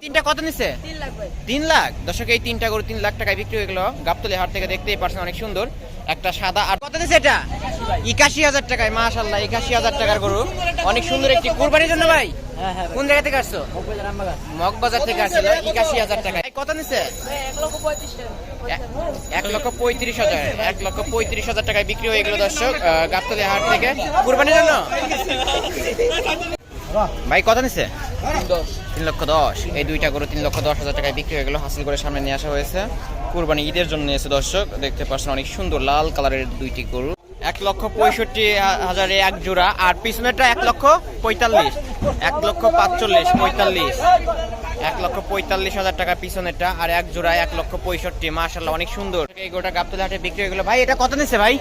তিনটা কত নিছে? 3 লাখ ভাই। 3 লাখ। দর্শক এই তিনটা গরু 3 লাখ টাকায় বিক্রি হয়ে গেল গাবতলী হাট থেকে। দেখতেই পাচ্ছেন অনেক সুন্দর একটা সাদা। আর কত নিছে এটা? ৮১,০০০ টাকায়। মাশাআল্লাহ ৮১,০০০ টাকার গরু, অনেক সুন্দর একটি কুরবানির জন্য ভাই। হ্যাঁ হ্যাঁ। কোন জায়গা থেকে আসছো? মগবাজার থেকে আসছিল। ৮১,০০০ টাকায়। কত নিছে? 1,35,000। 1,35,000 টাকায় বিক্রি হয়ে গেল দর্শক গাবতলী হাট থেকে কুরবানির জন্য। ভাই কত নিছে? 3,10,000। এই দুইটা গরু 3,10,000 টাকায় বিক্রি হয়ে গেল। হাসিল করে সামনে নিয়ে আসা হয়েছে, কুরবানি ঈদের জন্য নিয়েছে দর্শক। দেখতে পাচ্ছেন অনেক সুন্দর লাল কালারের দুইটি গরু। 1,65,000 এক জোড়া। আর পিছনেরটা 1,45,000। 1,45,000 1,45,000 টাকা পিছনেরটা। আর এক জোড়া 1,65,000। মাশাআল্লাহ অনেক সুন্দর। এই গরুটা গাবতলী হাটে বিক্রি হয়ে গেল। ভাই এটা কত নিছে ভাই?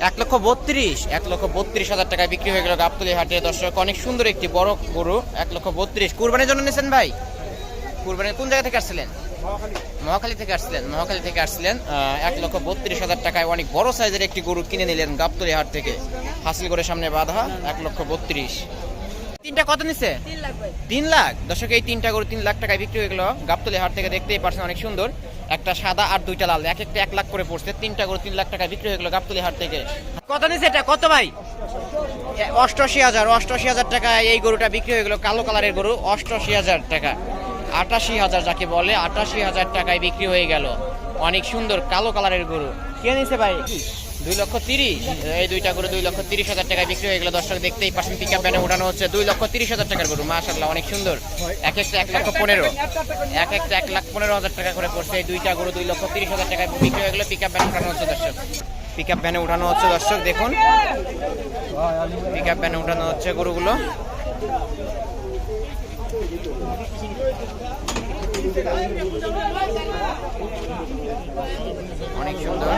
1,32,000। 1,32,000 টাকায় বিক্রি হয়ে গেল গাবতলী হাটে দর্শক। অনেক সুন্দর একটি বড় গরু। 1,32,000 কুরবানির জন্য নিয়েছেন ভাই? কুরবানির কোন জায়গা থেকে আসছিলেন? মহাখালী থেকে আসছিলেন। 1,32,000 টাকায় অনেক বড় সাইজের একটি গরু কিনে নিলেন গাবতলী হাট থেকে। হাসিল করে সামনে বাঁধা 1,32,000। তিনটা কত নিছে? 3 লাখ ভাই। 3 লাখ। দর্শক এই তিনটা গরু 3 লাখ টাকায় বিক্রি হয়ে গেল গাবতলী হাট থেকে। দেখতেই পাচ্ছেন অনেক সুন্দর একটা সাদা আর দুইটা লাল, এক একটা 1 লাখ করে পড়ছে। তিনটা গরু 3 লাখ টাকায় বিক্রি হয়ে গেল গাবতলী হাট থেকে। কত নিছে এটা? কত ভাই? 88,000। 88,000 টাকায় এই গরুটা বিক্রি হয়ে গেল। কালো কালারের গরু। 88,000 টাকা। 88,000 যাকে বলে, 88,000 টাকায় বিক্রি হয়ে গেল। অনেক সুন্দর কালো কালারের গরু। কে নিছে ভাই? 2,30,000। এই দুইটা গরু 2,30,000 টাকায় বিক্রি হয়ে গেল দর্শক। দেখতেই পাচ্ছেন পিকআপ ভ্যানে উঠানো হচ্ছে 2,30,000 টাকার গরু। মাশাআল্লাহ অনেক সুন্দর। এক একটা 1,15,000। এক একটা 1,15,000 টাকা করে পড়ছে। এই দুইটা গরু 2,30,000 টাকায় বিক্রি হয়ে গেল। পিকআপ ভ্যানে উঠানো হচ্ছে দর্শক। পিকআপ ভ্যানে উঠানো হচ্ছে দর্শক। দেখুন পিকআপ ভ্যানে উঠানো হচ্ছে গরুগুলো। অনেক সুন্দর।